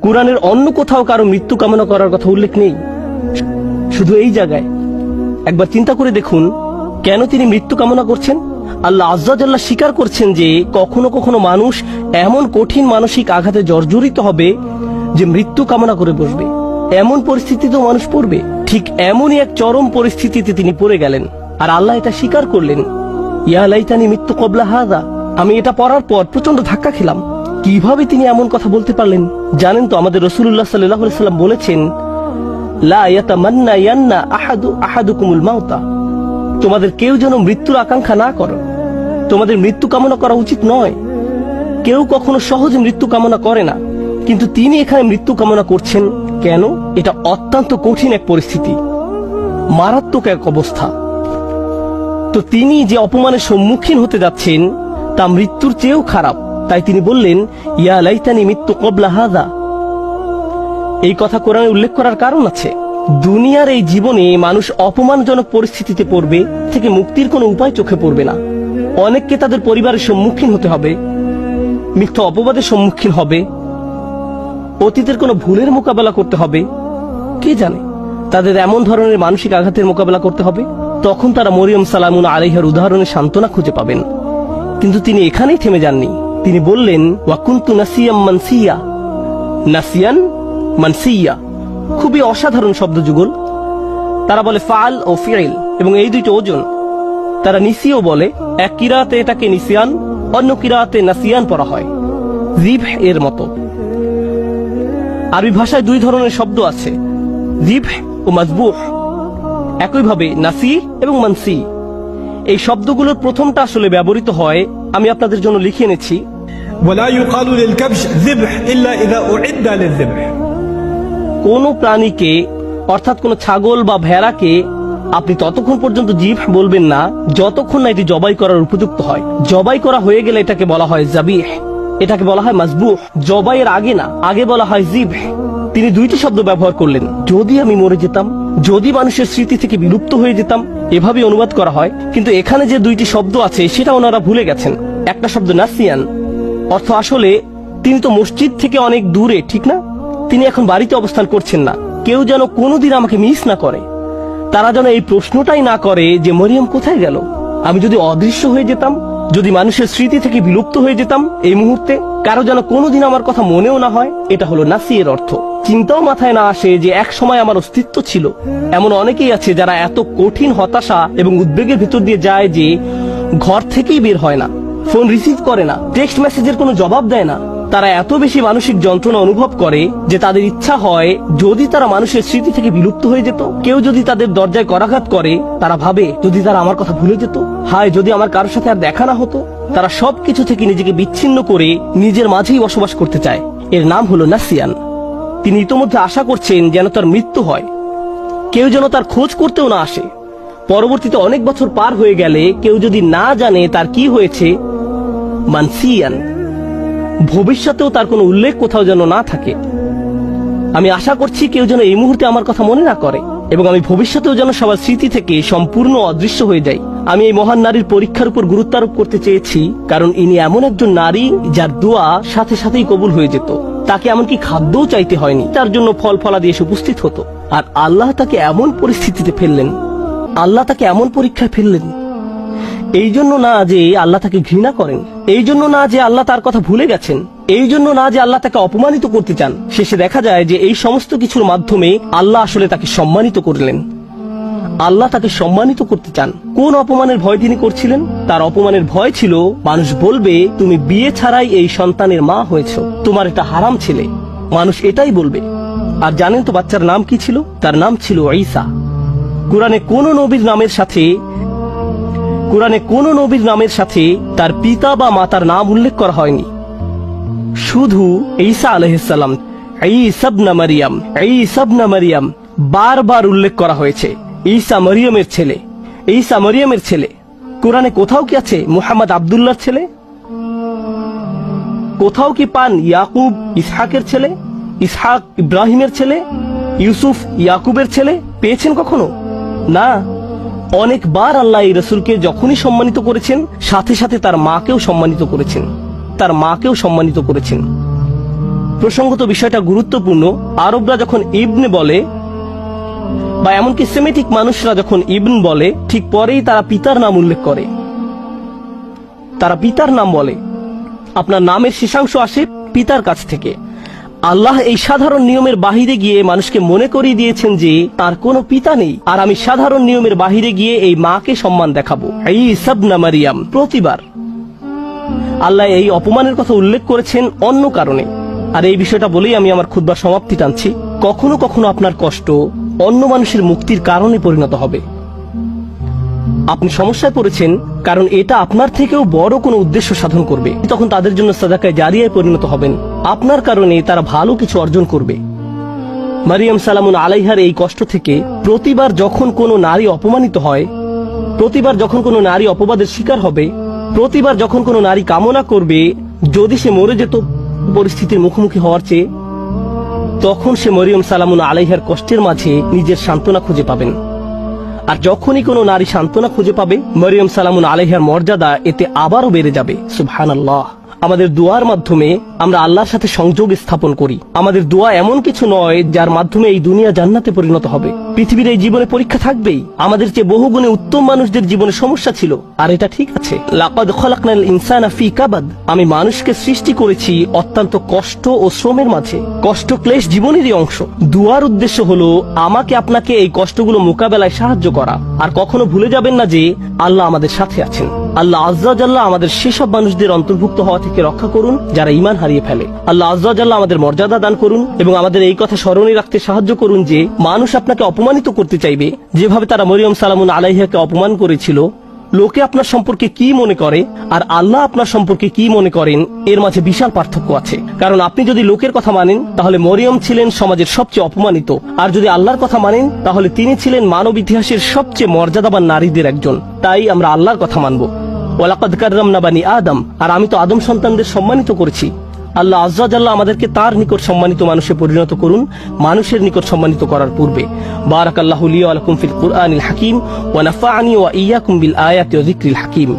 কুরআনের অন্য কোথাও কারো মৃত্যু কামনা করার কথা উল্লেখ নেই, শুধু এই জায়গায়। একবার চিন্তা করে দেখুন, কেন তিনি মৃত্যু কামনা করছেন? আল্লাহ আজ্জা ওয়া জাল্লা স্বীকার করছেন যে কখনো কখনো মানুষ এমন কঠিন মানসিক আঘাতে জর্জরিত হবে যে মৃত্যু কামনা করে বসবে। এমন পরিস্থিতিতেও মানুষ পড়বে। ঠিক এমনই এক চরম পরিস্থিতিতে তিনি পড়ে গেলেন, আর আল্লাহ এটা স্বীকার করলেন। ইয়া লাইতানি মিত্তু ক্বাবলা হাযা। আমি এটা পড়ার পর প্রচন্ড ধাক্কা খেলাম। কিভাবে তিনি এমন কথা বলতে পারলেন? জানেন তো, আমাদের রাসূলুল্লাহ সাল্লাল্লাহু আলাইহি ওয়াসাল্লাম বলেছেন, লা ইয়াতামান্নায়ান্না আহাদুকুমুল মাউতা। তোমাদের কেউ যেন মৃত্যুর আকাঙ্ক্ষা না করো। তোমাদের মৃত্যু কামনা করা উচিত নয়। কেউ কখনো সহজে মৃত্যু কামনা করে না, কিন্তু তিনি এখানে মৃত্যু কামনা করছেন কেন? এটা অত্যন্ত কঠিন এক পরিস্থিতি, মারাত্মক এক অবস্থা। তো তিনি যে অপমানের সম্মুখীন হতে যাচ্ছেন তা মৃত্যুর চেয়েও খারাপ। তাই তিনি বললেন, ইয়া লাইতানি মিত্তু ক্বাবলা হাযা। এই কথা কোরআনে উল্লেখ করার কারণ আছে। দুনিয়ার এই জীবনে মানুষ অপমানজনক পরিস্থিতিতে পড়বে, থেকে মুক্তির কোনো উপায় চোখে পড়বে না। অনেককে তাদের পরিবারের সম্মুখীন হতে হবে, মিথ্যা অপবাদের সম্মুখীন হবে, অতীতের কোনো ভুলের মোকাবেলা করতে হবে। কে জানে তাদের এমন ধরনের মানসিক আঘাতের মোকাবেলা করতে হবে। তখন তারা মরিয়ম সালামুন আলাইহার উদাহরণে সান্ত্বনা খুঁজে পাবেন। কিন্তু তিনি এখানেই থেমে যাননি। তিনি বললেন, ওয়া কুনতু নাসিয়াম মানসিয়া। নাসিয়ান মানসিয়া খুবই অসাধারণ শব্দযুগল। তারা বলে ফাল ও ফিইল, এবং এই দুইটা ওজন। তারা নিসিও বলে। এক কিরাতে এটাকে নিসিয়ান, অন্য কিরাতে নাসিয়ান পড়া হয়, জিবহ এর মতো। আরবি ভাষায় দুই ধরনের শব্দ আছে, জিবহ ও মাজবুহ। একইভাবে নাসি এবং মানসি, এই শব্দগুলোর প্রথমটা আসলে ব্যবহৃত হয়, আমি আপনাদের জন্য লিখে এনেছি। ولا يقال للكبش ذبح إلا إذا أعد للذبح। কোন প্রাণীকে, অর্থাৎ কোন ছাগল বা ভেড়াকে আপনি ততক্ষণ পর্যন্ত জিবহ বলবেন না যতক্ষণ না এটি জবাই করার উপযুক্ত হয়। জবাই করা হয়ে গেলে এটাকে বলা হয় জাবিহ, এটাকে বলা হয় মাজবুহ। জবাইয়ের আগে না, আগে বলা হয় জিবহ। তিনি দুইটি শব্দ ব্যবহার করলেন। যদি আমি মরে যেতাম, যদি মানুষের স্মৃতি থেকে বিলুপ্ত হয়ে যেতাম, এভাবে অনুবাদ করা হয়। কিন্তু এখানে যে দুইটি শব্দ আছে সেটা ওনারা ভুলে গেছেন। একটা শব্দ নাসিয়ান, অর্থ আসলে তিনি তো মসজিদ থেকে অনেক দূরে, ঠিক না? তিনি এখন বাড়িতে অবস্থান করছেন না। কেউ যেন কোনোদিন আমাকে মিস না করে। তারা যেন এই প্রশ্নটাই না করে যে মরিয়ম কোথায় গেল। আমি যদি অদৃশ্য হয়ে যেতাম, যদি মানুষের স্মৃতি থেকে বিলুপ্ত হয়ে যেতাম এই মুহূর্তে, কারো যেন কোনোদিন আমার কথা মনেও না হয়। এটা হলো নাসিয়ের অর্থ। চিন্তাও মাথায় না আসে যে এক সময় আমার অস্তিত্ব ছিল। এমন অনেকেই আছে যারা এত কঠিন হতাশা এবং উদ্বেগের ভিতর দিয়ে যায় যে ঘর থেকেই বের হয় না, ফোন রিসিভ করে না, টেক্সট মেসেজের কোনো জবাব দেয় না। তারা এত বেশি মানসিক যন্ত্রণা অনুভব করে যে তাদের ইচ্ছা হয় যদি তারা মানুষের স্মৃতি থেকে বিলুপ্ত হয়ে যেত। কেউ যদি তাদের দরজায় করাঘাত করে, তারা ভাবে যদি তারা আমার কথা ভুলে যেত, হায় যদি আমার কারোর সাথে আর দেখা না হতো। তারা সবকিছু থেকে নিজেকে বিচ্ছিন্ন করে নিজের মাঝেই বসবাস করতে চায়। এর নাম হলো নাসিয়ান। তিনি ইতোমধ্যে আশা করছেন যেন তার মৃত্যু হয়, কেউ যেন তার খোঁজ করতেও না আসে। পরবর্তীতে অনেক বছর পার হয়ে গেলে কেউ যদি না জানে তার কি হয়েছে, মানসিয়ান, ভবিষ্যতেও তার কোনো উল্লেখ কোথাও যেন না থাকে। আমি আশা করছি কেউ যেন এই মুহূর্তে আমার কথা মনে না করে, এবং আমি ভবিষ্যতেও যেন সবার স্মৃতি থেকে সম্পূর্ণ অদৃশ্য হয়ে যাই। আমি এই মহান নারীর পরীক্ষার উপর গুরুত্ব আরোপ করতে চেয়েছি, কারণ ইনি এমন একজন নারী যার দোয়া সাথে সাথেই কবুল হয়ে যেত। তাকে এমনকি খাদ্যও চাইতে হয়নি, তার জন্য ফল ফলাদি এসে উপস্থিত হতো। আর আল্লাহ তাকে এমন পরিস্থিতিতে ফেললেন, আল্লাহ তাকে এমন পরীক্ষায় ফেললেন, এই জন্য না যে আল্লাহ তাকে ঘৃণা করেন, এই জন্য না যে আল্লাহ তার কথা ভুলে গেছেন, এই জন্য না যে আল্লাহ তাকে অপমানিত করতে চান। শেষে দেখা যায় যে এই সমস্ত কিছুর মাধ্যমে আল্লাহ আসলে তাকে সম্মানিত করলেন। আল্লাহ তাকে সম্মানিত করতে চান। কোন অপমানের ভয় তিনি করছিলেন? তার অপমানের ভয় ছিল মানুষ বলবে তুমি বিয়ে ছাড়াই এই সন্তানের মা হয়েছ, তোমার এটা হারাম ছেলে। মানুষ এটাই বলবে। আর জানেন তো বাচ্চার নাম কি ছিল? তার নাম ছিল ঈসা। কোরআনে কোন নবীর নামের সাথে তার পিতা বা মাতার নাম উল্লেখ করা হয়নি। শুধু ঈসা আলাইহিস সালাম, ঈসা ইবনে মারইয়াম বারবার উল্লেখ করা হয়েছে। ঈসা মরিয়মের ছেলে, ঈসা মরিয়মের ছেলে। কোরআনে কোথাও কি আছে মুহাম্মদ আব্দুল্লাহর ছেলে? কোথাও কি পান ইয়াকুব ইসহাকের ছেলে, ইসহাক ইব্রাহিমের ছেলে, ইউসুফ ইয়াকুবের ছেলে? পেয়েছেন কখনো? না। অনেকবার আল্লাহ এই রাসূলকে যখনই সম্মানিত করেছেন, সাথে সাথে তার মাকেও সম্মানিত করেছেন, তার মাকেও সম্মানিত করেছেন। প্রসঙ্গত বিষয়টা গুরুত্বপূর্ণ। আরবরা যখন ইবনে বলে বা এমনকি সেমিটিক মানুষরা যখন ইবন বলে, ঠিক পরেই তারা পিতার নাম উল্লেখ করে। তারা পিতার নাম বলে। আপনার নামের শেষাংশ আসে পিতার কাছ থেকে। আল্লাহ এই সাধারণ নিয়মের বাহিরে গিয়ে মানুষকে মনে করিয়ে দিয়েছেন যে তার কোনো পিতা নেই, আর আমি সাধারণ নিয়মের বাহিরে গিয়ে এই মাকে সম্মান দেখাবো। ঈসা ইবনে মারিয়াম। প্রতিবার আল্লাহ এই অপমানের কথা উল্লেখ করেছেন অন্য কারণে। আর এই বিষয়টা বলেই আমি আমার খুতবার সমাপ্তি টানছি। কখনো কখনো আপনার কষ্ট অন্য মানুষের মুক্তির কারণে পরিণত হবে। আপনি সমস্যায় পড়েছেন কারণ এটা আপনার থেকেও বড় কোনো উদ্দেশ্য সাধন করবে, তখন তাদের জন্য সাদাকায়ে জারিয়ায় পরিণত হবেন। আপনার কারণে তারা ভালো কিছু অর্জন করবে। মারিয়াম সালামুন আলাইহার এই কষ্ট থেকে প্রতিবার যখন কোনো নারী অপমানিত হয়, প্রতিবার যখন কোনো নারী অপবাদের শিকার হবে, প্রতিবার যখন কোনো নারী কামনা করবে যদি সে মরে যেত পরিস্থিতির মুখোমুখি হওয়ার চেয়ে, তখন সে মরিয়ম সালামুন আলাইহার কষ্টের মাঝে নিজের সান্ত্বনা খুঁজে পাবেন। আর যখনই কোনো নারী সান্ত্বনা খুঁজে পাবে, মরিয়ম সালামুন আলাইহার মর্যাদা এতে আবারও বেড়ে যাবে। সুবহানাল্লাহ। আমাদের দোয়ার মাধ্যমে আমরা আল্লাহর সাথে সংযোগ স্থাপন করি। আমাদের দোয়া এমন কিছু নয় যার মাধ্যমে এই দুনিয়া জান্নাতে পরিণত হবে। পৃথিবীর এই জীবনে পরীক্ষা থাকবেই। আমাদের চেয়ে বহুগুণে উত্তম মানুষদের জীবনে সমস্যা ছিল, আর এটা ঠিক আছে। লাকাদ খলাকনাল ইনসানা ফি কাবাদ। আমি মানুষকে সৃষ্টি করেছি অত্যন্ত কষ্ট ও শ্রমের মাঝে। কষ্ট ক্লেশ জীবনেরই অংশ। দুয়ার উদ্দেশ্য হলো আমাকে আপনাকে এই কষ্টগুলো মোকাবেলায় সাহায্য করা। আর কখনো ভুলে যাবেন না যে আল্লাহ আমাদের সাথে আছেন। আল্লাহ আজ্জা জাল্লাহ আমাদের সেসব মানুষদের অন্তর্ভুক্ত হওয়া থেকে রক্ষা করুন যারা ঈমান হারিয়ে ফেলে। আল্লাহ আজ্জা জাল্লাহ আমাদের মর্যাদা দান করুন এবং আমাদের এই কথা স্মরণে রাখতে সাহায্য করুন যে মানুষ আপনাকে অপমানিত করতে চাইবে যেভাবে তারা মরিয়ম সালামুন আলাইহাকে অপমান করেছিল। লোকে আপনার সম্পর্কে কি মনে করে আর আল্লাহ আপনার সম্পর্কে কি মনে করেন, এর মাঝে বিশাল পার্থক্য আছে। কারণ আপনি যদি লোকের কথা মানেন তাহলে মরিয়ম ছিলেন সমাজের সবচেয়ে অপমানিত, আর যদি আল্লাহর কথা মানেন তাহলে তিনি ছিলেন মানব ইতিহাসের সবচেয়ে মর্যাদাবান নারীদের একজন। তাই আমরা আল্লাহর কথা মানব। ওয়ালাকাদ কাররামনা বানি আদম। আর আমি তো আদম সন্তানদের সম্মানিত করেছি। আল্লাহ আজ্জা জাল্লাহ আমাদেরকে তার নিকট সম্মানিত মানুষে পরিণত করুন মানুষের নিকট সম্মানিত করার পূর্বে। বারাকাল্লাহু লি ওয়া লাকুম ফিল কুরআনিল হাকীম ওয়া নাফা'আনি ওয়া ইয়্যাকুম বিল আয়াতি ওয়া যিকরিল হাকীম।